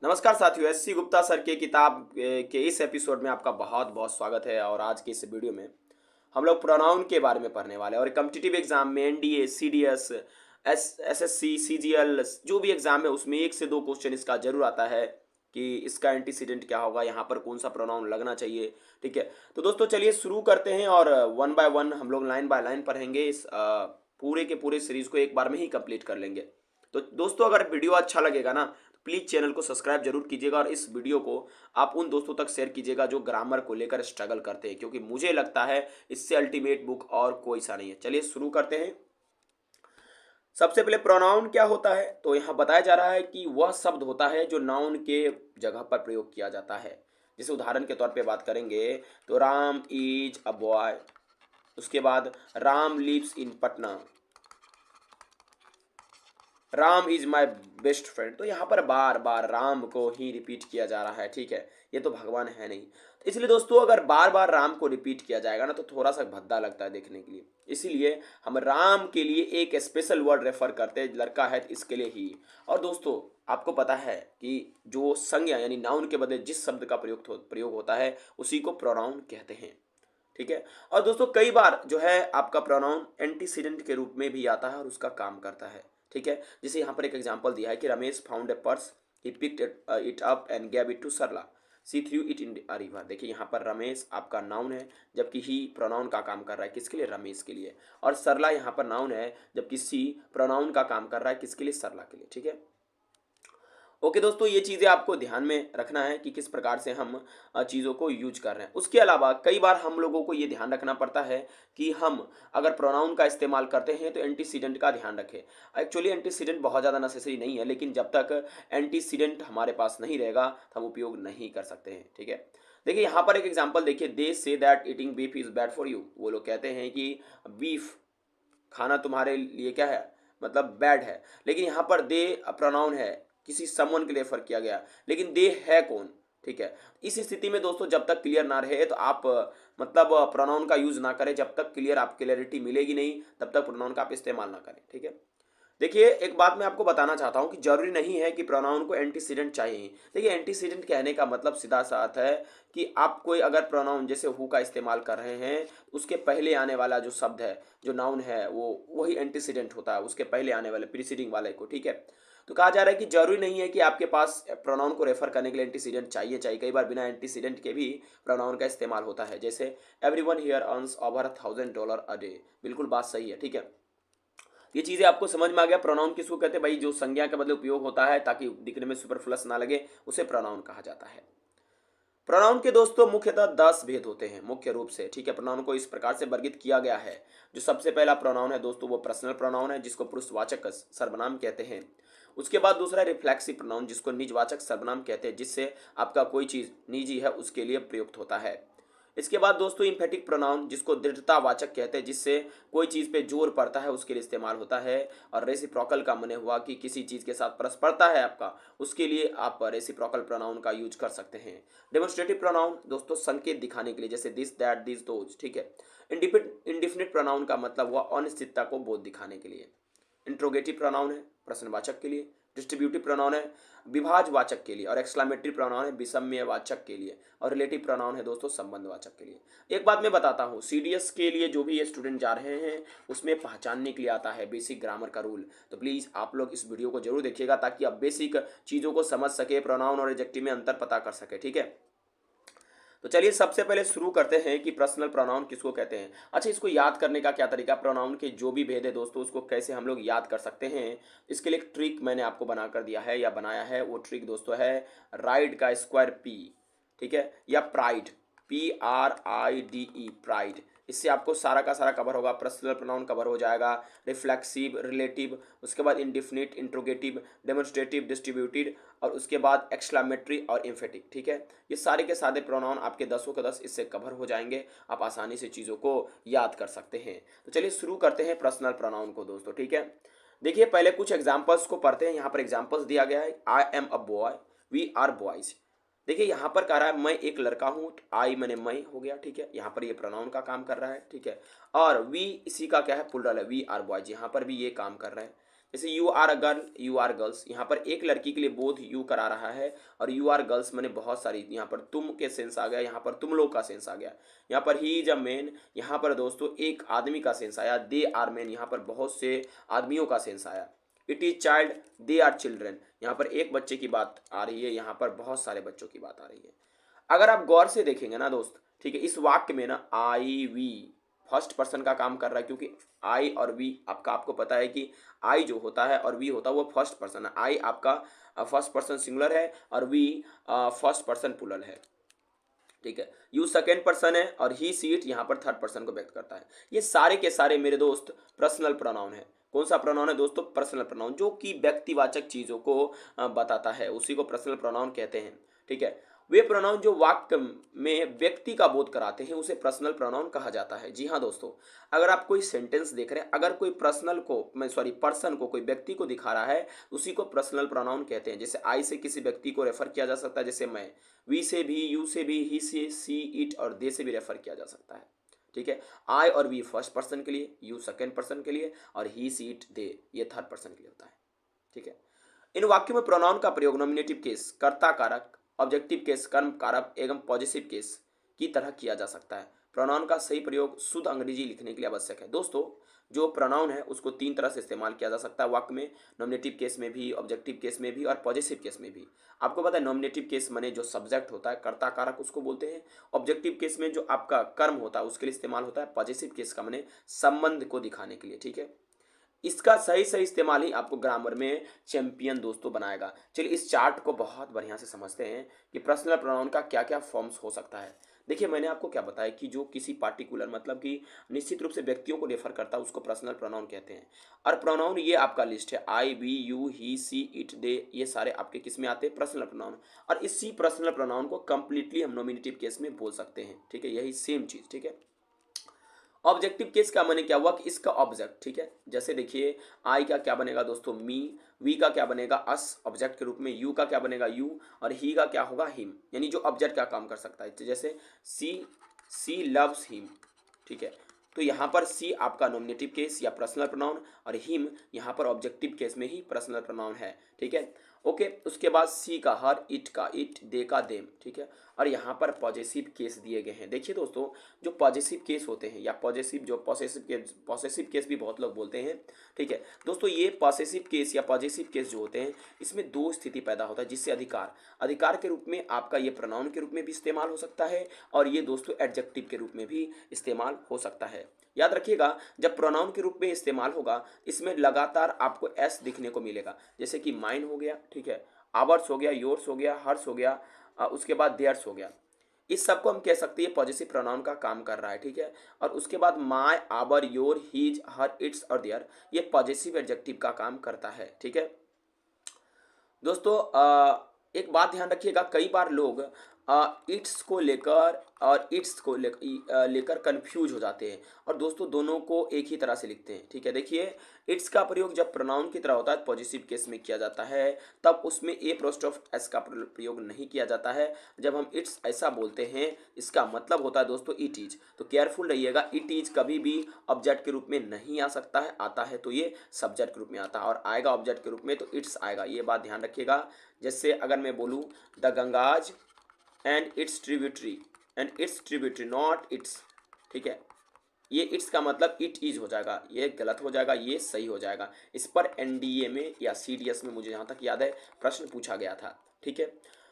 नमस्कार साथियों, SC Gupta sir के किताब के इस एपिसोड में आपका बहुत बहुत स्वागत है। और आज के इस वीडियो में हम लोग प्रोनाउन के बारे में पढ़ने वाले हैं। और कॉम्पिटिटिव एग्जाम में एनडीए, सीडीएस, एसएससी, सीजीएल जो भी एग्जाम है उसमें 1 से 2 क्वेश्चन इसका जरूर आता है कि इसका एंटीसीडेंट क्या होगा, यहाँ पर कौन सा प्रोनाउन लगना चाहिए। ठीक है, तो दोस्तों चलिए शुरू करते हैं और वन बाय वन हम लोग लाइन बाय लाइन पढ़ेंगे। इस पूरे के पूरे सीरीज को एक बार में ही कंप्लीट कर लेंगे। तो दोस्तों अगर वीडियो अच्छा लगेगा ना, प्लीज़ चैनल को सब्सक्राइब जरूर कीजिएगा और इस वीडियो को आप उन दोस्तों तक शेयर कीजिएगा जो ग्रामर को लेकर स्ट्रगल करते हैं, क्योंकि मुझे लगता है इससे अल्टीमेट बुक और कोई सा नहीं है। चलिए शुरू करते हैं। सबसे पहले प्रोनाउन क्या होता है, तो यहाँ बताया जा रहा है कि वह शब्द होता है जो नाउन के जगह पर प्रयोग किया जाता है। जैसे उदाहरण के तौर पे बात करेंगे तो राम इज अ बॉय, उसके बाद Ram lives in Patna, Ram is my best friend. तो यहाँ पर बार बार राम को ही रिपीट किया जा रहा है। ठीक है, ये तो भगवान है नहीं, तो इसलिए दोस्तों अगर बार बार राम को रिपीट किया जाएगा ना तो थोड़ा सा भद्दा लगता है देखने के लिए। इसीलिए हम राम के लिए एक स्पेशल वर्ड रेफर करते हैं, लड़का है तो इसके लिए ही। और दोस्तों आपको पता है कि जो संज्ञा यानी नाउन के बदले जिस शब्द का प्रयोग होता है उसी को प्रोनाउन कहते हैं। ठीक है, और दोस्तों कई बार जो है आपका प्रोनाउन एंटीसीडेंट के रूप में भी आता है और उसका काम करता है। ठीक है, जैसे यहाँ पर एक एग्जांपल दिया है कि Ramesh found a purse, he picked it up and gave it to Sarla, she threw it in a river. देखिए यहाँ पर रमेश आपका नाउन है जबकि ही प्रोनाउन का काम कर रहा है किसके लिए, रमेश के लिए। और सरला यहाँ पर नाउन है जबकि सी प्रोनाउन का काम कर रहा है किसके लिए, सरला के लिए। ठीक है, ओके दोस्तों, ये चीज़ें आपको ध्यान में रखना है कि किस प्रकार से हम चीज़ों को यूज कर रहे हैं। उसके अलावा कई बार हम लोगों को ये ध्यान रखना पड़ता है कि हम अगर प्रोनाउन का इस्तेमाल करते हैं तो एंटीसीडेंट का ध्यान रखें। एक्चुअली एंटीसीडेंट बहुत ज़्यादा नेसेसरी नहीं है, लेकिन जब तक एंटीसीडेंट हमारे पास नहीं रहेगा तो हम उपयोग नहीं कर सकते हैं। ठीक है, देखिए यहाँ पर एक एग्जाम्पल देखिए, they say that eating beef is bad for you. वो लोग कहते हैं कि बीफ खाना तुम्हारे लिए क्या है, मतलब बैड है। लेकिन यहाँ पर दे प्रोनाउन है, किसी समवन के लिए रेफर किया गया, लेकिन दे है कौन। ठीक है, इस स्थिति में दोस्तों जब तक क्लियर ना रहे तो आप मतलब प्रोनाउन का यूज ना करें। जब तक क्लियर आप क्लियरिटी मिलेगी नहीं तब तक प्रोनाउन का आप इस्तेमाल ना करें। ठीक है, देखिए एक बात मैं आपको बताना चाहता हूँ कि जरूरी नहीं है कि प्रोनाउन को एंटीसीडेंट चाहिए। देखिए एंटीसीडेंट कहने का मतलब सीधा सा अर्थ है कि आप कोई अगर प्रोनाउन जैसे हु का इस्तेमाल कर रहे हैं, उसके पहले आने वाला जो शब्द है, जो नाउन है, वो वही एंटीसीडेंट होता है, उसके पहले आने वाले प्रीसीडिंग वाले को। ठीक है, तो कहा जा रहा है कि जरूरी नहीं है कि आपके पास प्रोनाउन को रेफर करने के लिए एंटीसीडेंट चाहिए। कई बार बिना एंटीसीडेंट के भी प्रोनाउन का इस्तेमाल होता है। जैसे everyone here earns over $1000 a day. बिल्कुल बात सही है। ठीक है, ये चीज़ें आपको समझ में आ गया। प्रोनाउन किसको कहते हैं भाई, जो संज्ञा के बदले उपयोग होता है ताकि दिखने में सुपरफ्लस ना लगे, उसे प्रोनाउन कहा जाता है। प्रोनाउन के दोस्तों मुख्यतः 10 भेद होते हैं मुख्य रूप से। ठीक है, प्रोनाउन को इस प्रकार से वर्गीकृत किया गया है। जो सबसे पहला प्रोनाउन है दोस्तों वो पर्सनल प्रोनाउन है, जिसको पुरुषवाचक सर्वनाम कहते हैं। उसके बाद दूसरा रिफ्लेक्सिव प्रोनाउन, जिसको निजवाचक सर्वनाम कहते हैं, जिससे आपका कोई चीज़ निजी है उसके लिए प्रयुक्त होता है। इसके बाद दोस्तों इम्फेटिक प्रोनाउन, जिसको दृढ़तावाचक कहते हैं, जिससे कोई चीज़ पे जोर पड़ता है उसके लिए इस्तेमाल होता है। और रेसिप्रोकल का माने हुआ कि किसी चीज़ के साथ परस्परता है आपका, उसके लिए आप रेसिप्रोकल प्रोनाउन का यूज कर सकते हैं। डेमोन्स्ट्रेटिव प्रोनाउन दोस्तों संकेत दिखाने के लिए, जैसे दिस दैट दिस दोज। ठीक है, इंडिफिनिट प्रोनाउन का मतलब हुआ अनिश्चितता को बोध दिखाने के लिए। इंट्रोगेटिव प्रोनाउन है प्रश्नवाचक के लिए। डिस्ट्रीब्यूटिव प्रोनाउन है विभाजवाचक के लिए। और एक्सक्लामेटरी प्रोनाउन है विषम्यवाचक के लिए। और रिलेटिव प्रोनाउन है दोस्तों संबंधवाचक के लिए। एक बात मैं बताता हूँ, सीडीएस के लिए जो भी ये स्टूडेंट जा रहे हैं उसमें पहचानने के लिए आता है बेसिक ग्रामर का रूल। तो प्लीज़ आप लोग इस वीडियो को जरूर देखिएगा ताकि आप बेसिक चीज़ों को समझ सके, प्रोनाउन और एडजेक्टिव में अंतर पता कर सके। ठीक है, तो चलिए सबसे पहले शुरू करते हैं कि पर्सनल प्रोनाउन किसको कहते हैं। अच्छा, इसको याद करने का क्या तरीका, प्रोनाउन के जो भी भेद है दोस्तों उसको कैसे हम लोग याद कर सकते हैं, इसके लिए एक ट्रिक मैंने आपको बना कर दिया है या बनाया है। वो ट्रिक दोस्तों है राइड का स्क्वायर पी। ठीक है, या प्राइड, PRIDE, प्राइड। इससे आपको सारा का सारा कवर होगा। पर्सनल प्रोनाउन कवर हो जाएगा, रिफ्लेक्सिव, रिलेटिव, उसके बाद इंडिफिनिट, इंट्रोगेटिव, डेमोन्स्ट्रेटिव, डिस्ट्रीब्यूटेड, और उसके बाद एक्सक्लामेटरी और इम्फेटिक। ठीक है, ये सारे के सारे प्रोनाउन आपके 10 के 10 इससे कवर हो जाएंगे। आप आसानी से चीज़ों को याद कर सकते हैं। तो चलिए शुरू करते हैं पर्सनल प्रोनाउन को दोस्तों। ठीक है, देखिए पहले कुछ एग्जाम्पल्स को पढ़ते हैं। यहाँ पर एग्जाम्पल्स दिया गया है, I am a boy, we are boys. देखिए यहाँ पर कह रहा है मैं एक लड़का हूँ, आई मैंने मैं हो गया। ठीक है, यहाँ पर ये प्रोनाउन का काम कर रहा है। ठीक है, और वी इसी का क्या है, प्लुरल है, वी आर बॉयज, यहाँ पर भी ये काम कर रहा है। जैसे you are a girl, you are girls, यहाँ पर एक लड़की के लिए बोध यू करा रहा है, और यू आर गर्ल्स मैंने बहुत सारी, यहाँ पर तुम के सेंस आ गया, यहाँ पर तुम लोग का सेंस आ गया। यहाँ पर ही इज अ मैन, यहाँ पर दोस्तों एक आदमी का सेंस आया। दे आर मैन, यहाँ पर बहुत से आदमियों का सेंस आया। It is child, they are children, यहाँ पर एक बच्चे की बात आ रही है, यहाँ पर बहुत सारे बच्चों की बात आ रही है। अगर आप गौर से देखेंगे ना दोस्त, ठीक है, इस वाक्य में ना आई वी फर्स्ट पर्सन का काम कर रहा है, क्योंकि आई और वी आपको पता है कि आई जो होता है और वी होता है वो फर्स्ट पर्सन है। आई आपका फर्स्ट पर्सन सिंगुलर है और वी फर्स्ट पर्सन प्लूरल है, ठीक है। यू सेकेंड पर्सन है और ही सी इट यहाँ पर थर्ड पर्सन को व्यक्त करता है। ये सारे के सारे मेरे दोस्त पर्सनल प्रोनाउन है। कौन सा प्रोनाउन है दोस्तों? पर्सनल प्रोनाउन, जो कि व्यक्तिवाचक चीज़ों को बताता है, उसी को पर्सनल प्रोनाउन कहते हैं, ठीक है। वे प्रोनाउन जो वाक्य में व्यक्ति का बोध कराते हैं उसे पर्सनल प्रोनाउन कहा जाता है। जी हाँ दोस्तों, अगर आप कोई सेंटेंस देख रहे हैं, अगर कोई पर्सनल को मैं सॉरी पर्सन को, कोई व्यक्ति को दिखा रहा है, उसी को पर्सनल प्रोनाउन कहते हैं। जैसे आई से किसी व्यक्ति को रेफर किया जा सकता है, जैसे मैं। वी से भी, यू से भी, ही से, सी, इट और दे से भी रेफर किया जा सकता है, ठीक है। आई और वी फर्स्ट पर्सन के लिए, यू सेकेंड पर्सन के लिए और ही, सी, इट, दे ये थर्ड पर्सन के लिए होता है, ठीक है। इन वाक्यों में प्रोनाउन का प्रयोग नॉमिनेटिव केस, कर्ता कारक, ऑब्जेक्टिव केस, कर्म कारक एवं पॉजिटिव केस की तरह किया जा सकता है। प्रोनाउन का सही प्रयोग शुद्ध अंग्रेजी लिखने के लिए आवश्यक है। दोस्तों, जो प्रोनाउन है उसको तीन तरह से इस्तेमाल किया जा सकता है वाक्य में, नॉमिनेटिव केस में भी, ऑब्जेक्टिव केस में भी और पॉजिटिव केस में भी। आपको पता है नॉमिनेटिव केस माने जो सब्जेक्ट होता है, कर्ता कारक, उसको बोलते हैं। ऑब्जेक्टिव केस में जो आपका कर्म होता है उसके लिए इस्तेमाल होता है। पॉजिटिव केस का माने संबंध को दिखाने के लिए, ठीक है। इसका सही सही इस्तेमाल ही आपको ग्रामर में चैंपियन दोस्तों बनाएगा। चलिए इस चार्ट को बहुत बढ़िया से समझते हैं कि पर्सनल प्रोनाउन का क्या क्या फॉर्म्स हो सकता है। देखिए मैंने आपको क्या बताया कि जो किसी पार्टिकुलर मतलब कि निश्चित रूप से व्यक्तियों को रेफर करता है उसको पर्सनल प्रोनाउन कहते हैं। और प्रोनाउन ये आपका लिस्ट है, I, we, you, he, she, it, they, ये सारे आपके किस में आते हैं? Personal pronoun. और इसी पर्सनल प्रोनाउन को कंप्लीटली हम नॉमिनेटिव केस में बोल सकते हैं, ठीक है, यही सेम चीज़, ठीक है। ऑब्जेक्टिव केस का माने क्या हुआ कि इसका ऑब्जेक्ट, ठीक है। जैसे देखिए आई का क्या बनेगा दोस्तों? मी। वी का क्या बनेगा? अस ऑब्जेक्ट के रूप में। यू का क्या बनेगा? यू। और ही का क्या होगा? हिम, यानी जो ऑब्जेक्ट का काम कर सकता है। तो जैसे सी लव्स हिम, ठीक है। तो यहाँ पर सी आपका नॉमिनेटिव केस या पर्सनल प्रोनाउन और हिम यहाँ पर ऑब्जेक्टिव केस में ही पर्सनल प्रोनाउन है, ठीक है। ओके, उसके बाद सी का हर, इट का इट, दे का देम, ठीक है। और यहाँ पर पॉजेसिव केस दिए गए हैं। देखिए दोस्तों, जो पॉजेसिव केस होते हैं या पॉसेसिव केस भी बहुत लोग बोलते हैं, ठीक है दोस्तों। ये पॉसेसिव केस या पॉजेसिव केस जो होते हैं इसमें दो स्थिति पैदा होता है, जिससे अधिकार के रूप में आपका ये प्रोनाउन के रूप में भी इस्तेमाल हो सकता है और ये दोस्तों एडजेक्टिव के रूप में भी इस्तेमाल हो सकता है। याद रखिएगा, जब प्रोनाउन के रूप में इस्तेमाल होगा इसमें लगातार आपको एस दिखने को मिलेगा, जैसे कि माइन हो गया, ठीक है, आवर्स हो गया, योर्स हो गया, हर्स हो गया, उसके बाद देयर्स हो गया। इस सबको हम कह सकते हैं पॉजिटिव प्रोनाउन का काम कर रहा है, ठीक है। और उसके बाद my, our, your, his, her, its और देयर ये पॉजिटिव एडजेक्टिव का काम करता है, ठीक है दोस्तों। एक बात ध्यान रखिएगा, कई बार लोग इट्स को लेकर और इट्स को लेकर कंफ्यूज हो जाते हैं और दोस्तों दोनों को एक ही तरह से लिखते हैं, ठीक है। देखिए इट्स का प्रयोग जब प्रोनाउन की तरह होता है पॉजिटिव केस में किया जाता है, तब उसमें ए प्रोस्टॉफ एस का प्रयोग नहीं किया जाता है। जब हम इट्स ऐसा बोलते हैं इसका मतलब होता है दोस्तों इट इज। तो केयरफुल रहिएगा, इट इज कभी भी ऑब्जेक्ट के रूप में नहीं आ सकता है, आता है तो ये सब्जेक्ट के रूप में आता है और आएगा ऑब्जेक्ट के रूप में तो इट्स आएगा, ये बात ध्यान रखिएगा। जैसे अगर मैं बोलूँ the Ganges and its tributary not its, ठीक है, ये इट्स का मतलब इट इज हो जाएगा, ये गलत हो जाएगा, ये सही हो जाएगा। इस पर एनडीए में या सीडीएस में मुझे जहाँ तक याद है प्रश्न पूछा गया था, ठीक है।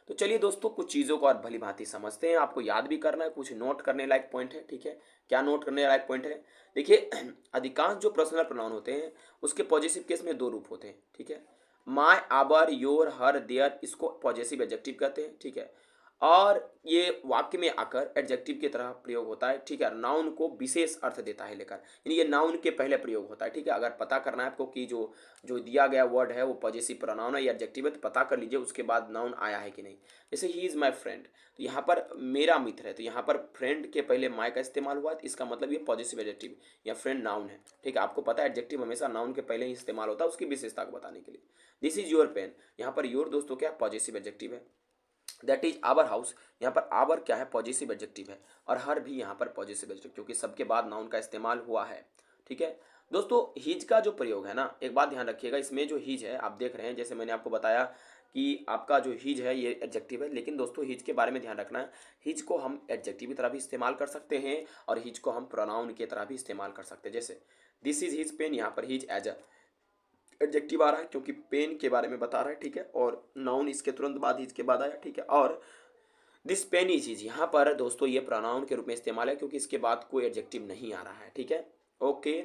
तो चलिए दोस्तों कुछ चीज़ों को और भली भांति समझते हैं, आपको याद भी करना है, कुछ नोट करने लायक पॉइंट है, ठीक है। क्या नोट करने लायक पॉइंट है? देखिए अधिकांश जो पर्सनल प्रोनाउन होते हैं उसके पॉजिटिव केस में दो रूप होते हैं, ठीक है। My, our, your, her, their, इसको पॉजिटिव एडजेक्टिव कहते हैं, ठीक है। और ये वाक्य में आकर एडजेक्टिव की तरह प्रयोग होता है, ठीक है। नाउन को विशेष अर्थ देता है लेकर, यानी ये नाउन के पहले प्रयोग होता है, ठीक है। अगर पता करना है आपको कि जो जो दिया गया वर्ड है वो पॉजिटिव प्रोनाउन है या एडजेक्टिव है तो पता कर लीजिए उसके बाद नाउन आया है कि नहीं। जैसे ही इज़ माई फ्रेंड, तो यहाँ पर मेरा मित्र है, तो यहाँ पर फ्रेंड के पहले माई का इस्तेमाल हुआ है, तो इसका मतलब ये पॉजिटिव एडजेक्टिव या फ्रेंड नाउन है, ठीक है। आपको पता है एडजेक्टिव हमेशा नाउन के पहले ही इस्तेमाल होता है उसकी विशेषता को बताने के लिए। दिस इज योर पेन, यहाँ पर योर दोस्तों क्या पॉजिटिव एडजेक्टिव है। दैट इज आवर हाउस, यहाँ पर आवर क्या है? पॉजिटिव एडजेक्टिव है। और हर भी यहाँ पर पॉजिटिव एडजेक्टिव, क्योंकि सबके बाद नाउन का इस्तेमाल हुआ है, ठीक है। दोस्तों हीज का जो प्रयोग है ना, एक बात ध्यान रखिएगा, इसमें जो हीज है आप देख रहे हैं, जैसे मैंने आपको बताया कि आपका जो हीज है ये एडजेक्टिव है, लेकिन दोस्तों हीज के बारे में ध्यान रखना है, हीज को हम एडजेक्टिव की तरह भी इस्तेमाल कर सकते हैं और हीज को हम प्रोनाउन की तरह भी इस्तेमाल कर सकते हैं। जैसे दिस इज हीज पेन, यहाँ पर हीज एज एडजेक्टिव आ रहा है क्योंकि पेन के बारे में बता रहा है, ठीक है, और नाउन इसके तुरंत बाद हीज के बाद आया, ठीक है। और दिस पेन इज हीज, यहाँ पर दोस्तों ये प्रोनाउन के रूप में इस्तेमाल है क्योंकि इसके बाद कोई एडजेक्टिव नहीं आ रहा है, ठीक है। ओके।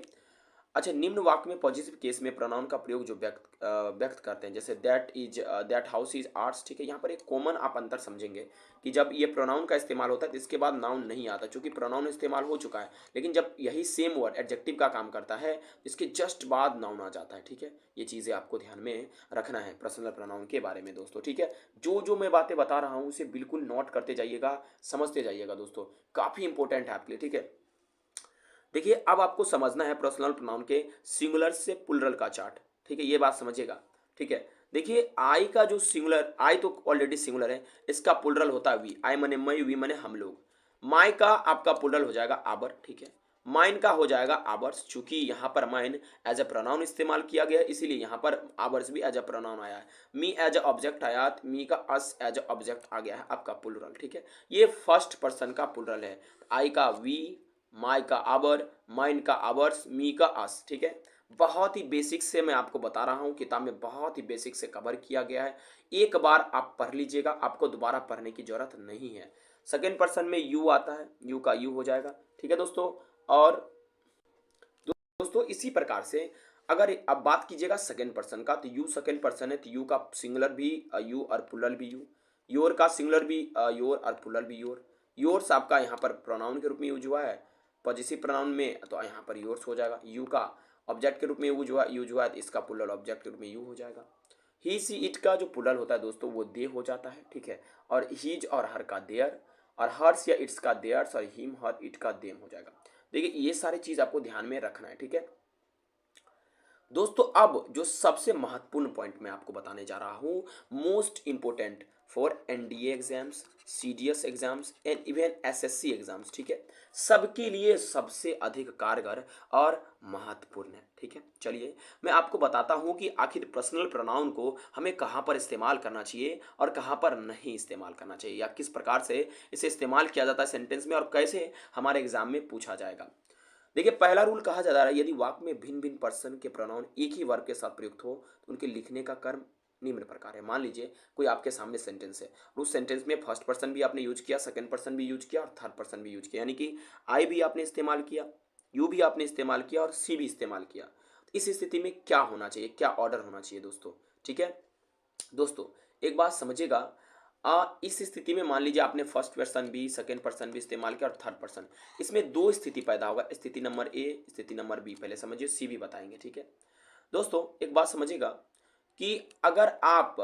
अच्छा, निम्न वाक्य में पॉजिटिव केस में प्रोनाउन का प्रयोग जो व्यक्त करते हैं, जैसे दैट हाउस इज आर्ट्स, ठीक है। यहाँ पर एक कॉमन आप अंतर समझेंगे कि जब ये प्रोनाउन का इस्तेमाल होता है तो इसके बाद नाउन नहीं आता, क्योंकि प्रोनाउन इस्तेमाल हो चुका है, लेकिन जब यही सेम वर्ड एडजेक्टिव का काम करता है तो इसके जस्ट बाद नाउन आ जाता है, ठीक है। ये चीज़ें आपको ध्यान में रखना है पर्सनल प्रोनाउन के बारे में दोस्तों, ठीक है। जो जो मैं बातें बता रहा हूँ उसे बिल्कुल नोट करते जाइएगा, समझते जाइएगा दोस्तों, काफ़ी इंपॉर्टेंट है आपके लिए, ठीक है। देखिए अब आपको समझना है पर्सनल प्रोनाउन के सिंगुलर से प्लुरल का चार्ट, ठीक है, ये बात समझिएगा, ठीक है। देखिए आई का जो सिंगुलर, आई तो ऑलरेडी सिंगुलर है, इसका प्लुरल होता है वी, आई मने मैं, वी मने हम लोग। माई का आपका प्लुरल हो जाएगा आवर, ठीक है। माइन का हो जाएगा आवर्स, चूंकि यहाँ पर माइन एज ए प्रोनाउन इस्तेमाल किया गया इसीलिए यहाँ पर आवर्स भी एज ए प्रोनाउन आया है। मी एज ए ऑब्जेक्ट आया, मी का अस एज ए ऑब्जेक्ट आ गया है आपका प्लुरल, ठीक है। ये फर्स्ट पर्सन का प्लुरल है। आई का वी, माई का आवर, माइन का आवर्स, मी का अस, ठीक है। बहुत ही बेसिक से मैं आपको बता रहा हूँ, किताब में बहुत ही बेसिक से कवर किया गया है, एक बार आप पढ़ लीजिएगा, आपको दोबारा पढ़ने की जरूरत नहीं है। सेकेंड पर्सन में यू आता है, यू का यू हो जाएगा, ठीक है दोस्तों। और दोस्तों इसी प्रकार से अगर अब बात कीजिएगा सेकेंड पर्सन का, तो यू सेकेंड पर्सन है, तो यू का सिंगुलर भी यू और प्लुरल भी यू, योर का सिंगुलर भी योर और प्लुरल भी योर। योर्स आपका यहाँ पर प्रोनाउन के रूप में यूज हुआ है पॉजिटिव प्रोनाउन में, तो यहाँ पर योर्स हो जाएगा। यू का ऑब्जेक्ट के रूप में यूज हुआ है, तो इसका प्लुरल ऑब्जेक्ट के रूप में यू हो जाएगा। ही सी इट का जो प्लुरल होता है दोस्तों वो दे हो जाता है, ठीक है। और हीज और हर का देयर, और हर्स या इट्स का देयर्स, और हिम हर इट का देम हो जाएगा। देखिए ये सारी चीज आपको ध्यान में रखना है, ठीक है दोस्तों। अब जो सबसे महत्वपूर्ण पॉइंट मैं आपको बताने जा रहा हूँ, most important for NDA exams, CDS exams and even SSC exams, ठीक है, सबके लिए सबसे अधिक कारगर और महत्वपूर्ण है, ठीक है। चलिए मैं आपको बताता हूँ कि आखिर पर्सनल प्रोनाउन को हमें कहाँ पर इस्तेमाल करना चाहिए और कहाँ पर नहीं इस्तेमाल करना चाहिए, या किस प्रकार से इसे इस्तेमाल किया जाता है सेंटेंस में और कैसे हमारे एग्जाम में पूछा जाएगा। देखिए पहला रूल कहा जा रहा है, यदि वाक्य में भिन्न भिन्न पर्सन के प्रोनाउन एक ही वर्ग के साथ प्रयुक्त हो तो उनके लिखने का क्रम निम्न प्रकार है। मान लीजिए कोई आपके सामने सेंटेंस है और उस सेंटेंस में फर्स्ट पर्सन भी आपने यूज किया, सेकंड पर्सन भी यूज किया और थर्ड पर्सन भी यूज किया, यानी कि आई भी आपने इस्तेमाल किया, यू भी आपने इस्तेमाल किया और सी भी इस्तेमाल किया। तो इस स्थिति में क्या होना चाहिए, क्या ऑर्डर होना चाहिए दोस्तों, ठीक है दोस्तों। एक बात समझिएगा, इस स्थिति में मान लीजिए आपने फर्स्ट पर्सन भी सेकंड पर्सन भी इस्तेमाल किया और थर्ड पर्सन, इसमें दो स्थिति पैदा होगा, स्थिति नंबर ए, स्थिति नंबर बी। पहले समझिए, सी भी बताएंगे, ठीक है दोस्तों। एक बात समझिएगा कि अगर आप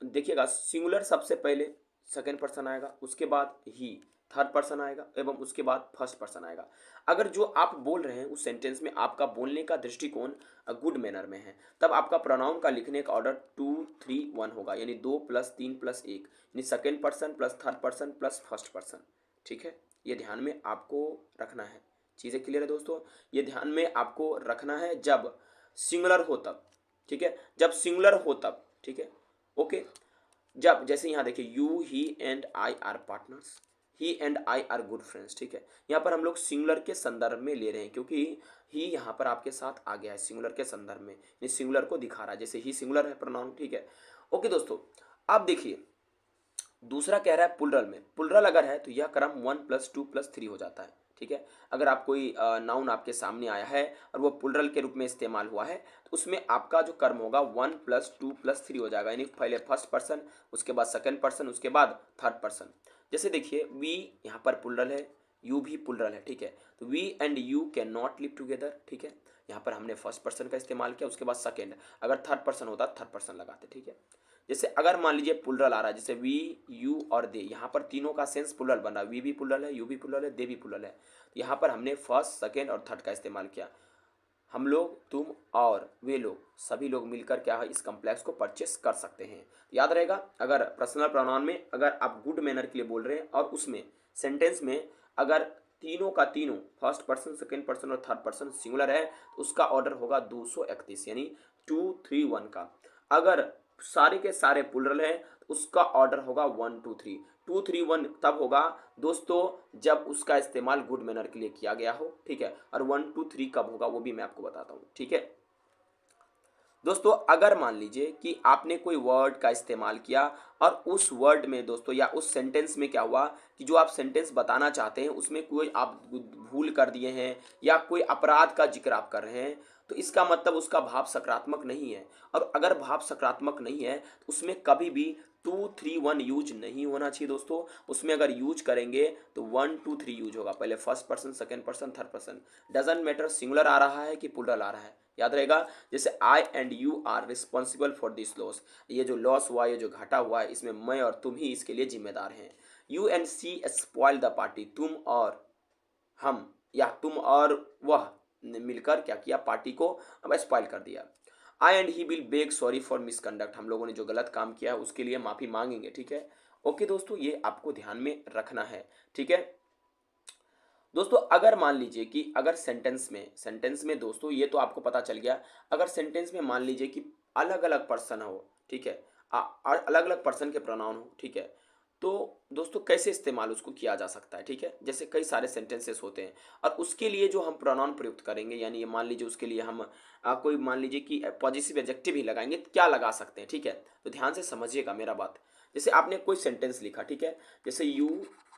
देखिएगा सिंगुलर सबसे पहले सेकंड पर्सन आएगा, उसके बाद ही थर्ड पर्सन आएगा एवं उसके बाद फर्स्ट पर्सन आएगा। अगर जो आप बोल रहे हैं उस सेंटेंस में आपका बोलने का दृष्टिकोण गुड मैनर में है, तब आपका प्रोनाउन का लिखने का ऑर्डर 2 3 1 होगा, यानी 2 प्लस 3 प्लस 1, यानी second person plus third person plus first person, ठीक है। ये ध्यान में आपको रखना है, चीज़ें क्लियर है दोस्तों, ये ध्यान में आपको रखना है जब सिंगुलर हो तब, ठीक है, जब सिंगुलर हो तब, ठीक है ओके। जब जैसे यहाँ देखिए you he and I R partners, he and I R good friends, ठीक है। यहाँ पर हम लोग सिंगुलर के संदर्भ में ले रहे हैं क्योंकि ही यहाँ पर आपके साथ आ गया है सिंगुलर के संदर्भ में, इस सिंगुलर को दिखा रहा है, जैसे ही सिंगुलर है प्रोनाउन, ठीक है ओके दोस्तों। अब देखिए दूसरा कह रहा है प्लुरल में, प्लुरल अगर है तो यह क्रम 1 + 2 + 3 हो जाता है, ठीक है। अगर आप कोई नाउन आपके सामने आया है और वो प्लुरल के रूप में इस्तेमाल हुआ है तो उसमें आपका जो कर्म होगा 1 + 2 + 3 हो जाएगा, यानी पहले फर्स्ट पर्सन, उसके बाद सेकंड पर्सन, उसके बाद थर्ड पर्सन। जैसे देखिए वी यहाँ पर प्लुरल है, यू भी प्लुरल है, ठीक है, तो we and you can not live together, ठीक है। यहाँ पर हमने फर्स्ट पर्सन का इस्तेमाल किया, उसके बाद सेकेंड, अगर थर्ड पर्सन होता थर्ड पर्सन लगाते, ठीक है। जैसे अगर मान लीजिए प्लुरल आ रहा है, जैसे वी यू और दे, यहाँ पर तीनों का सेंस प्लुरल बन रहा है, वी भी प्लुरल है, यू भी प्लुरल है, दे भी प्लुरल है, तो यहाँ पर हमने फर्स्ट सेकेंड और थर्ड का इस्तेमाल किया। हम लोग, तुम और वे लोग, सभी लोग मिलकर क्या है इस कॉम्प्लेक्स को परचेस कर सकते हैं। याद रहेगा, अगर पर्सनल प्रोनाउन में अगर आप गुड मैनर के लिए बोल रहे हैं और उसमें सेंटेंस में अगर तीनों का तीनों फर्स्ट पर्सन, सेकेंड पर्सन और थर्ड पर्सन सिंगुलर है तो उसका ऑर्डर होगा 231 यानी 231 का। अगर सारे के सारे प्लुरल है तो उसका ऑर्डर होगा 123। 231 तब होगा दोस्तों जब उसका इस्तेमाल गुड मैनर के लिए किया गया हो, ठीक है। और 123 कब होगा वो भी मैं आपको बताता हूँ, ठीक है दोस्तों। अगर मान लीजिए कि आपने कोई वर्ड का इस्तेमाल किया और उस वर्ड में दोस्तों या उस सेंटेंस में क्या हुआ कि जो आप सेंटेंस बताना चाहते हैं उसमें कोई आप भूल कर दिए हैं या कोई अपराध का जिक्र आप कर रहे हैं, तो इसका मतलब उसका भाव सकारात्मक नहीं है। और अगर भाव सकारात्मक नहीं है तो उसमें कभी भी 231 यूज नहीं होना चाहिए दोस्तों। उसमें अगर यूज करेंगे तो 123 यूज होगा, पहले first person, second person, third person, doesn't matter singular आ रहा है कि प्लुरल आ रहा है, याद रहेगा। जैसे I and you are responsible for this loss, ये जो लॉस हुआ, ये जो घाटा हुआ है, इसमें मैं और तुम ही इसके लिए जिम्मेदार हैं। You and she spoil the party, तुम और हम या तुम और वह ने मिलकर क्या किया, पार्टी को अब स्पॉइल कर दिया। I and he will beg sorry for misconduct, हम लोगों ने जो गलत काम किया है उसके लिए माफी मांगेंगे, ठीक है। ओके दोस्तों, ये आपको ध्यान में रखना है, ठीक है दोस्तों। अगर मान लीजिए कि अगर सेंटेंस में दोस्तों ये तो आपको पता चल गया, अगर सेंटेंस में मान लीजिए कि अलग अलग पर्सन हो, ठीक है, अलग अलग पर्सन के प्रोनाउन हो, ठीक है, तो दोस्तों कैसे इस्तेमाल उसको किया जा सकता है, ठीक है। जैसे कई सारे सेंटेंसेस होते हैं और उसके लिए जो हम प्रोनाउन प्रयुक्त करेंगे, यानी ये मान लीजिए उसके लिए हम कोई मान लीजिए कि पॉजिटिव एडजेक्टिव ही लगाएंगे तो क्या लगा सकते हैं, ठीक है। तो ध्यान से समझिएगा मेरा बात। जैसे आपने कोई सेंटेंस लिखा, ठीक है, जैसे you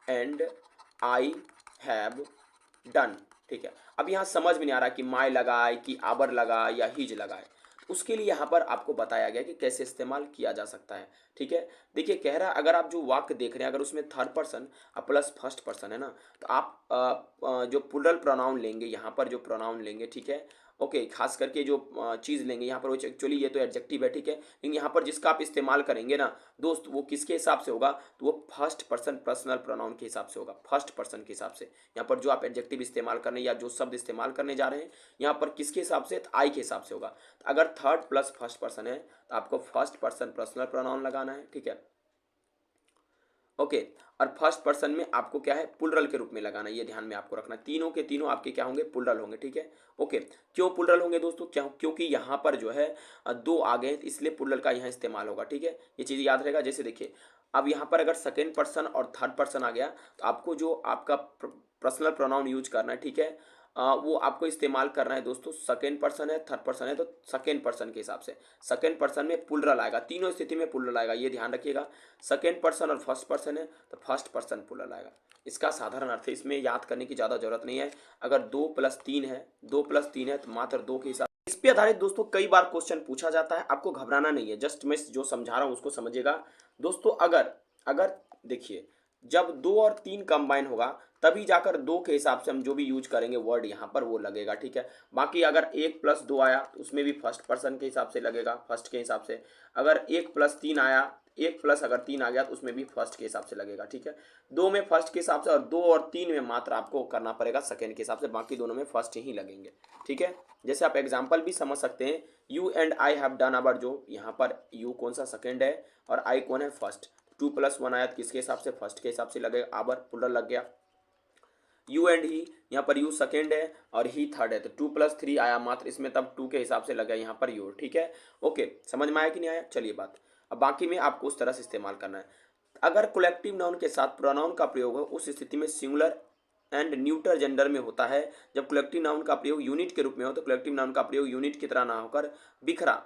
and I have done, ठीक है। अब यहाँ समझ में नहीं आ रहा कि माई लगाए कि आबर लगाए या हीज लगाए, उसके लिए यहाँ पर आपको बताया गया कि कैसे इस्तेमाल किया जा सकता है, ठीक है। देखिए कह रहा है अगर आप जो वाक्य देख रहे हैं अगर उसमें third person plus first person है ना, तो आप जो प्लुरल प्रोनाउन लेंगे, यहाँ पर जो प्रोनाउन लेंगे, ठीक है, ओके, खास करके जो चीज़ लेंगे यहाँ पर वो एक्चुअली ये तो एडजेक्टिव है, ठीक है, लेकिन यहाँ पर जिसका आप इस्तेमाल करेंगे ना दोस्त, वो किसके हिसाब से होगा, तो वो फर्स्ट पर्सन पर्सनल प्रोनाउन के हिसाब से होगा, फर्स्ट पर्सन के हिसाब से। यहाँ पर जो आप एडजेक्टिव इस्तेमाल करने या जो शब्द इस्तेमाल करने जा रहे हैं यहाँ पर किसके हिसाब से, तो आई के हिसाब से होगा। तो अगर थर्ड प्लस फर्स्ट पर्सन है तो आपको फर्स्ट पर्सन पर्सनल प्रोनाउन लगाना है, ठीक है, ओके। और फर्स्ट पर्सन में आपको क्या है, प्लुरल के रूप में लगाना है, ये ध्यान में आपको रखना। तीनों के तीनों आपके क्या होंगे, प्लुरल होंगे, ठीक है, ओके। क्यों प्लुरल होंगे दोस्तों, क्योंकि यहाँ पर जो है दो आ गए हैं, इसलिए प्लुरल का यहाँ इस्तेमाल होगा, ठीक है, ये चीज़ याद रहेगा। जैसे देखिए अब यहाँ पर अगर सेकेंड पर्सन और थर्ड पर्सन आ गया तो आपको जो आपका पर्सनल प्रोनाउन यूज करना है, ठीक है, वो आपको इस्तेमाल करना है दोस्तों। सेकेंड पर्सन है, थर्ड पर्सन है, तो सेकेंड पर्सन के हिसाब से सेकेंड पर्सन में प्लुरल आएगा, तीनों स्थिति में प्लुरल आएगा, ये ध्यान रखिएगा। सेकेंड पर्सन और फर्स्ट पर्सन है तो फर्स्ट पर्सन प्लुरल आएगा। इसका साधारण अर्थ है, इसमें याद करने की ज़्यादा जरूरत नहीं है। अगर 2+3 है, 2+3 है तो मात्र 2 के हिसाब। इस पे आधारित दोस्तों कई बार क्वेश्चन पूछा जाता है, आपको घबराना नहीं है, जस्ट मैं जो समझा रहा हूँ उसको समझिएगा दोस्तों। अगर अगर देखिए जब 2 और 3 कंबाइन होगा तभी जाकर 2 के हिसाब से हम जो भी यूज करेंगे वर्ड यहाँ पर वो लगेगा, ठीक है। बाकी अगर 1+2 आया तो उसमें भी फर्स्ट पर्सन के हिसाब से लगेगा, फर्स्ट के हिसाब से। अगर 1+3 आया, 1 प्लस अगर 3 आ गया तो उसमें भी फर्स्ट के हिसाब से लगेगा, ठीक है। 2 में फर्स्ट के हिसाब से और 2 और 3 में मात्र आपको करना पड़ेगा सेकेंड के हिसाब से, बाकी दोनों में फर्स्ट ही लगेंगे, ठीक है। जैसे आप एग्जाम्पल भी समझ सकते हैं, you and I have done our, जो यहाँ पर यू कौन सा सेकेंड है और आई कौन है फर्स्ट। 2+1 आया तो किसके हिसाब से, फर्स्ट के हिसाब से लगेगा, आवर प्लुरल लग गया। यू एंड ही, यहाँ पर यू सेकेंड है और ही थर्ड है तो 2+3 आया मात्र इसमें, तब 2 के हिसाब से लगा यहाँ पर योर, ठीक है, ओके। समझ में आया कि नहीं आया, चलिए बात। अब बाकी में आपको उस तरह से इस्तेमाल करना है। अगर कलेक्टिव नाउन के साथ प्रोनाउन का प्रयोग हो उस स्थिति में सिंगुलर एंड न्यूटर जेंडर में होता है। जब कलेक्टिव नाउन का प्रयोग यूनिट के रूप में हो तो कलेक्टिव नाउन का प्रयोग यूनिट की तरह ना होकर बिखरा,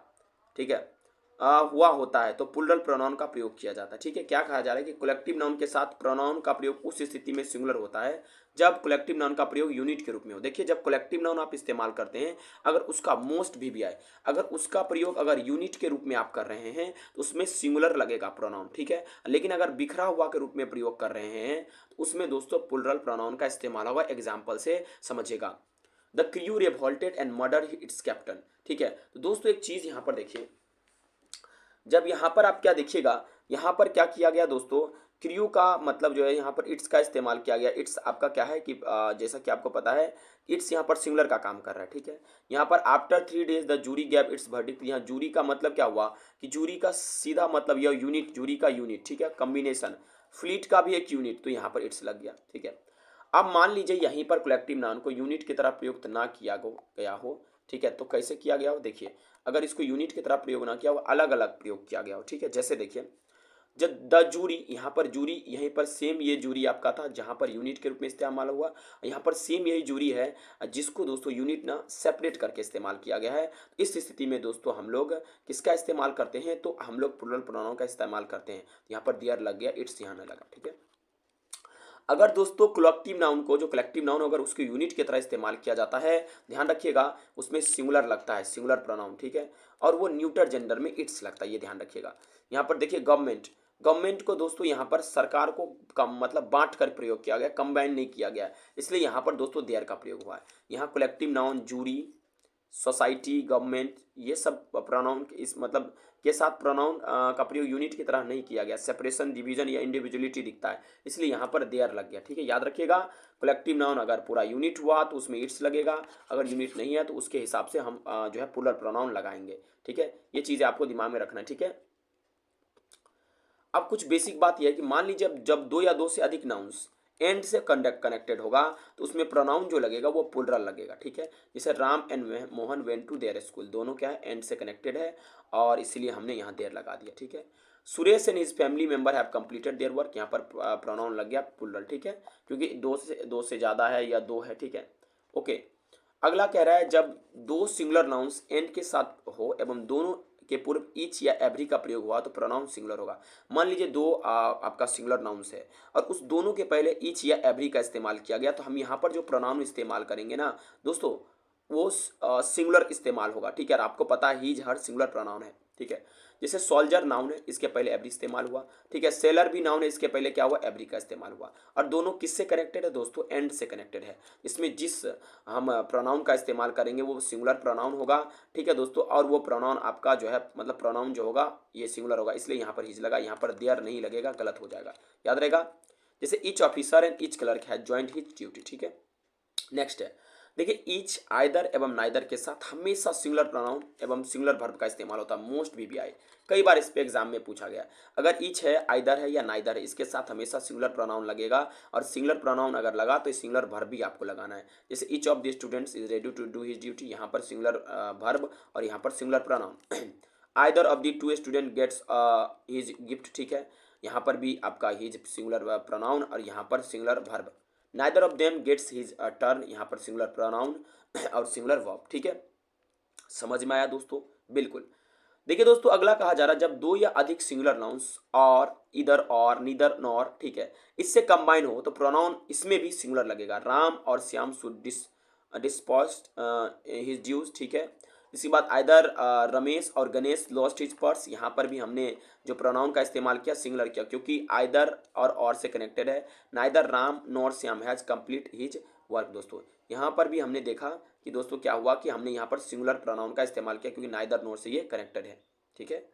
ठीक है, हुआ होता है तो प्लुरल प्रोनाउन का प्रयोग किया जाता है, ठीक है। क्या कहा जा रहा है कि कलेक्टिव नाउन के साथ प्रोनाउन का प्रयोग उस स्थिति में सिंगुलर होता है जब कलेक्टिव नाउन का प्रयोग यूनिट के रूप में हो। देखिए जब कलेक्टिव नाउन आप इस्तेमाल करते हैं, अगर उसका मोस्ट भी आए, अगर उसका प्रयोग अगर यूनिट के रूप में आप कर रहे हैं तो उसमें सिंगुलर लगेगा प्रोनाउन, ठीक है। लेकिन अगर बिखरा हुआ के रूप में प्रयोग कर रहे हैं तो उसमें दोस्तों प्लुरल प्रोनाउन का इस्तेमाल होगा। एग्जाम्पल से समझिएगा, the crew revolted and murder it's captain, ठीक है। तो दोस्तों एक चीज यहाँ पर देखिए, जब यहाँ पर आप क्या देखिएगा, यहाँ पर क्या किया गया दोस्तों, क्रियू का मतलब जो है यहाँ पर इट्स का इस्तेमाल किया गया। इट्स आपका क्या है कि जैसा कि आपको पता है इट्स यहाँ पर सिंगुलर का काम कर रहा है, ठीक है। यहाँ पर after 3 days the jury gave its verdict, यहाँ जूरी का मतलब क्या हुआ कि जूरी का सीधा मतलब यह यूनिट, जूरी का यूनिट, ठीक है, कम्बिनेशन, फ्लीट का भी एक यूनिट, तो यहाँ पर इट्स लग गया, ठीक है। अब मान लीजिए यहीं पर कलेक्टिव नाउन को यूनिट की तरह प्रयुक्त ना किया गया हो, ठीक है, तो कैसे किया गया हो देखिए। अगर इसको यूनिट की तरह प्रयोग ना किया हो, अलग अलग प्रयोग किया गया हो, ठीक है। जैसे देखिए जब द जूरी, यहाँ पर जूरी, यहीं पर सेम ये जूरी आपका था जहाँ पर यूनिट के रूप में इस्तेमाल हुआ, यहाँ पर सेम यही जूरी है जिसको दोस्तों यूनिट ना सेपरेट करके इस्तेमाल किया गया है। इस स्थिति में दोस्तों हम लोग किसका इस्तेमाल करते हैं, तो हम लोग प्लुरल प्रोनाउन का इस्तेमाल करते हैं। यहाँ पर देयर लग गया, इट्स यहाँ ना लगा, ठीक है। अगर दोस्तों कलेक्टिव नाउन को, जो कलेक्टिव नाउन अगर उसके यूनिट की तरह इस्तेमाल किया जाता है, ध्यान रखिएगा उसमें सिंगुलर लगता है, सिंगुलर प्रोनाउन, ठीक है, और वो न्यूटर जेंडर में इट्स लगता है, ये ध्यान रखिएगा। यहाँ पर देखिए गवर्नमेंट, गवर्नमेंट को दोस्तों यहाँ पर सरकार को कम मतलब बांट कर प्रयोग किया गया, कंबाइन नहीं किया गया, इसलिए यहाँ पर दोस्तों देयर का प्रयोग हुआ है। यहाँ collective noun jury, society, government, ये सब प्रोनाउन इस मतलब के साथ प्रोनाउन का प्रयोग यूनिट की तरह नहीं किया गया, सेपरेशन, डिवीजन या इंडिविजुअलिटी दिखता है, इसलिए यहाँ पर देयर लग गया, ठीक है। याद रखिएगा कलेक्टिव नाउन अगर पूरा यूनिट हुआ तो उसमें इट्स लगेगा, अगर यूनिट नहीं है तो उसके हिसाब से हम जो है प्लुरल प्रोनाउन लगाएंगे, ठीक है। ये चीज़ें आपको दिमाग में रखना है, ठीक है। अब कुछ बेसिक बात यह है कि मान लीजिए जब दो या दो से अधिक नाउन्स एंड से कनेक्टेड होगा तो उसमें प्रोनाउन जो लगेगा वो प्लुरल लगेगा, ठीक है। जैसे Ram and Mohan went to their school, दोनों क्या है, एंड से कनेक्टेड है और इसीलिए हमने यहाँ देयर लगा दिया, ठीक है। Suresh and his family member have completed their work, यहाँ पर प्रोनाउन लग गया प्लुरल, ठीक है, क्योंकि दो से ज़्यादा है या दो है, ठीक है। ओके, अगला कह रहा है जब दो सिंगुलर नाउन्स एंड के साथ हो एवं दोनों के पूर्व ईच या एवरी का प्रयोग हुआ तो प्रोनाउन सिंगुलर होगा। मान लीजिए दो आपका सिंगुलर नाउन्स है और उस दोनों के पहले ईच या एवरी का इस्तेमाल किया गया, तो हम यहाँ पर जो प्रोनाउन इस्तेमाल करेंगे ना दोस्तों, वो सिंगुलर इस्तेमाल होगा, ठीक है। और आपको पता है हीज हर सिंगुलर प्रोनाउन है, ठीक है। जैसे सोल्जर नाउन है, इसके पहले एवरी इस्तेमाल हुआ, ठीक है। सेलर भी नाउन है, इसके पहले क्या हुआ, एवरी का इस्तेमाल हुआ, और दोनों किससे कनेक्टेड है दोस्तों, एंड से कनेक्टेड है। इसमें जिस हम प्रोनाउन का इस्तेमाल करेंगे वो सिंगुलर प्रोनाउन होगा, ठीक है दोस्तों, और वो प्रोनाउन आपका जो है मतलब प्रोनाउन जो होगा ये सिंगुलर होगा, इसलिए यहाँ पर हिज लगा, यहाँ पर देयर नहीं लगेगा, गलत हो जाएगा, याद रहेगा। जैसे each officer and each clerk has joined his duty, ठीक है। नेक्स्ट है देखिए ईच, आइदर एवं नाइदर के साथ हमेशा सिंगुलर प्रोनाउन एवं सिंगुलर वर्ब का इस्तेमाल होता है, मोस्ट वीवीआई, कई बार इस पे एग्जाम में पूछा गया। अगर ईच है, आइदर है या नाइदर है, इसके साथ हमेशा सिंगुलर प्रोनाउन लगेगा, और सिंगुलर प्रोनाउन अगर लगा तो सिंगुलर वर्ब भी आपको लगाना है। जैसे each of the students is ready to do his duty, यहाँ पर सिंगुलर वर्ब और यहाँ पर singular pronoun. Either of the two student gets his gift, ठीक है, यहाँ पर भी आपका हिज सिंगुलर प्रोनाउन और यहाँ पर singular verb. Neither of them gets his turn, यहाँ पर सिंगुलर प्रोनाउन और सिंगुलर वर्ब, ठीक है। समझ में आया दोस्तों, बिल्कुल। देखिए दोस्तों अगला कहा जा रहा है जब दो या अधिक सिंगुलर नाउन्स और, इधर और, नीदर नॉर, ठीक है, इससे कंबाइन हो तो प्रोनाउन इसमें भी सिंगुलर लगेगा। राम और Shyam should dispose his dues, ठीक है। इसके बाद आइदर रमेश और गणेश लॉस्ट हिज पर्स, यहाँ पर भी हमने जो प्रोनाउन का इस्तेमाल किया सिंगुलर किया, क्योंकि आइदर और से कनेक्टेड है। Neither Ram nor Shyam has complete his work, दोस्तों यहाँ पर भी हमने देखा कि दोस्तों क्या हुआ कि हमने यहाँ पर सिंगुलर प्रोनाउन का इस्तेमाल किया क्योंकि नाइदर नॉर से ये कनेक्टेड है, ठीक है।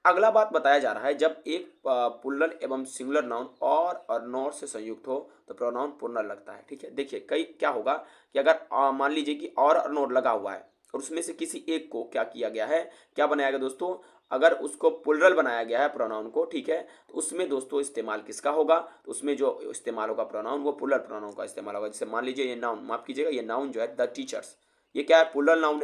अगला बात बताया जा रहा है जब एक प्लुरल एवं सिंगुलर नाउन और नॉर से संयुक्त हो तो प्रोनाउन प्लुरल लगता है, ठीक है। देखिए कई क्या होगा कि अगर मान लीजिए कि और नॉर लगा हुआ है और उसमें से किसी एक को क्या किया गया है, क्या बनाया गया दोस्तों, अगर उसको प्लुरल बनाया गया है प्रोनाउन को, ठीक है, तो उसमें दोस्तों इस्तेमाल किसका होगा, तो उसमें जो इस्तेमाल होगा प्रोनाउन वो प्लुरल प्रोनाउन का इस्तेमाल होगा। जैसे मान लीजिए ये नाउन, माफ कीजिएगा, ये नाउन जो है द टीचर्स, ये क्या है, प्लुरल नाउन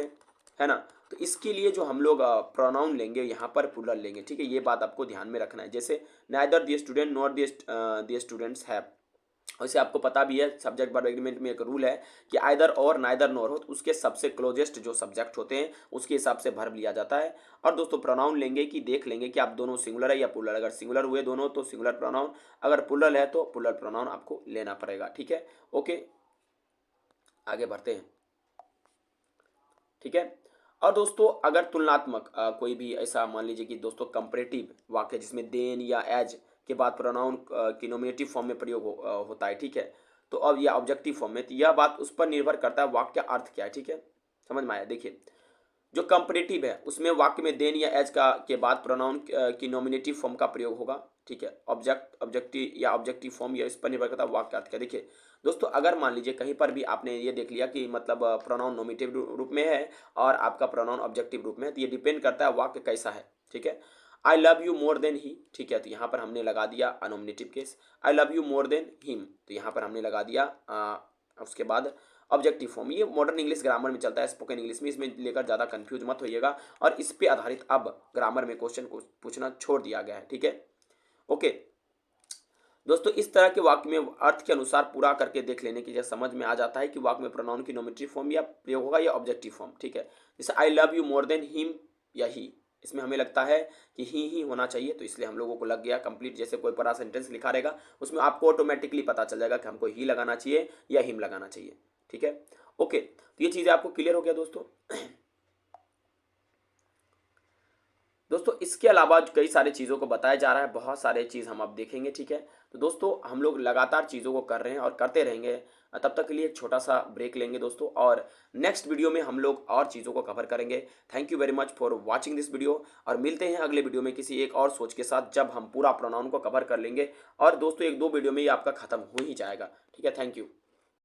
है ना। तो इसके लिए जो हम लोग प्रोनाउन लेंगे यहाँ पर प्लुरल लेंगे, ठीक है, ये बात आपको ध्यान में रखना है। जैसे neither the student not the students have, वैसे आपको पता भी है सब्जेक्ट वर्ब एग्रीमेंट में एक रूल है कि आइदर और नाइदर नॉर हो तो उसके सबसे क्लोजेस्ट जो सब्जेक्ट होते हैं उसके हिसाब से वर्ब लिया जाता है। और दोस्तों प्रोनाउन लेंगे कि देख लेंगे कि आप दोनों सिंगुलर है या प्लुरल, अगर सिंगुलर हुए दोनों तो सिंगुलर प्रोनाउन, अगर प्लुरल है तो प्लुरल प्रोनाउन आपको लेना पड़ेगा, ठीक है। ओके आगे बढ़ते हैं, ठीक है। और दोस्तों अगर तुलनात्मक कोई भी ऐसा मान लीजिए कि दोस्तों कंपैरेटिव वाक्य जिसमें देन या एज के बाद प्रोनाउन की नॉमिनेटिव फॉर्म में प्रयोग होता है, ठीक है, तो अब यह ऑब्जेक्टिव फॉर्म में, तो यह बात उस पर निर्भर करता है वाक्य अर्थ क्या है, ठीक है, समझ में आया। देखिए जो कंपैरेटिव है उसमें वाक्य में देन या एज का के बाद प्रोनाउन की नॉमिनेटिव फॉर्म का प्रयोग होगा, ठीक है। ऑब्जेक्टिव या ऑब्जेक्टिव फॉर्म या इस पर निर्भर करता है वाक्य अर्थ क्या। देखिए दोस्तों अगर मान लीजिए कहीं पर भी आपने ये देख लिया कि मतलब प्रोनाउन नॉमिनेटिव रूप में है और आपका प्रोनाउन ऑब्जेक्टिव रूप में है, तो ये डिपेंड करता है वाक्य कैसा है, ठीक है। I love you more than he, ठीक है, तो यहाँ पर हमने लगा दिया nominative case. I love you more than him, तो यहाँ पर हमने लगा दिया उसके बाद ऑब्जेक्टिव फॉर्म। ये मॉडर्न इंग्लिश ग्रामर में चलता है, स्पोकन इंग्लिश में इसमें लेकर ज़्यादा कंफ्यूज मत होइएगा, और इस पे आधारित अब ग्रामर में क्वेश्चन को पूछना छोड़ दिया गया है, ठीक है। ओके दोस्तों, इस तरह के वाक्य में अर्थ के अनुसार पूरा करके देख लेने की समझ में आ जाता है कि वाक्य में प्रोनाउन की नॉमिनेटिव फॉर्म या प्रयोग होगा या ऑब्जेक्टिव फॉर्म, ठीक है। जैसे आई love you more than him या ही, इसमें हमें लगता है कि ही होना चाहिए, तो इसलिए हम लोगों को लग गया कंप्लीट। जैसे कोई बड़ा सेंटेंस लिखा रहेगा उसमें आपको ऑटोमेटिकली पता चल जाएगा कि हमको ही लगाना चाहिए या हिम लगाना चाहिए, ठीक है। ओके, तो ये चीज़ें आपको क्लियर हो गया दोस्तों। दोस्तों इसके अलावा कई सारे चीज़ों को बताया जा रहा है, बहुत सारे चीज़ हम अब देखेंगे, ठीक है। तो दोस्तों हम लोग लगातार चीज़ों को कर रहे हैं और करते रहेंगे, तब तक के लिए एक छोटा सा ब्रेक लेंगे दोस्तों, और नेक्स्ट वीडियो में हम लोग और चीज़ों को कवर करेंगे। Thank you very much for watching this video, और मिलते हैं अगले वीडियो में किसी एक और सोच के साथ, जब हम पूरा प्रोनाउन को कवर कर लेंगे, और दोस्तों 1-2 वीडियो में ये आपका खत्म हो ही जाएगा, ठीक है। Thank you.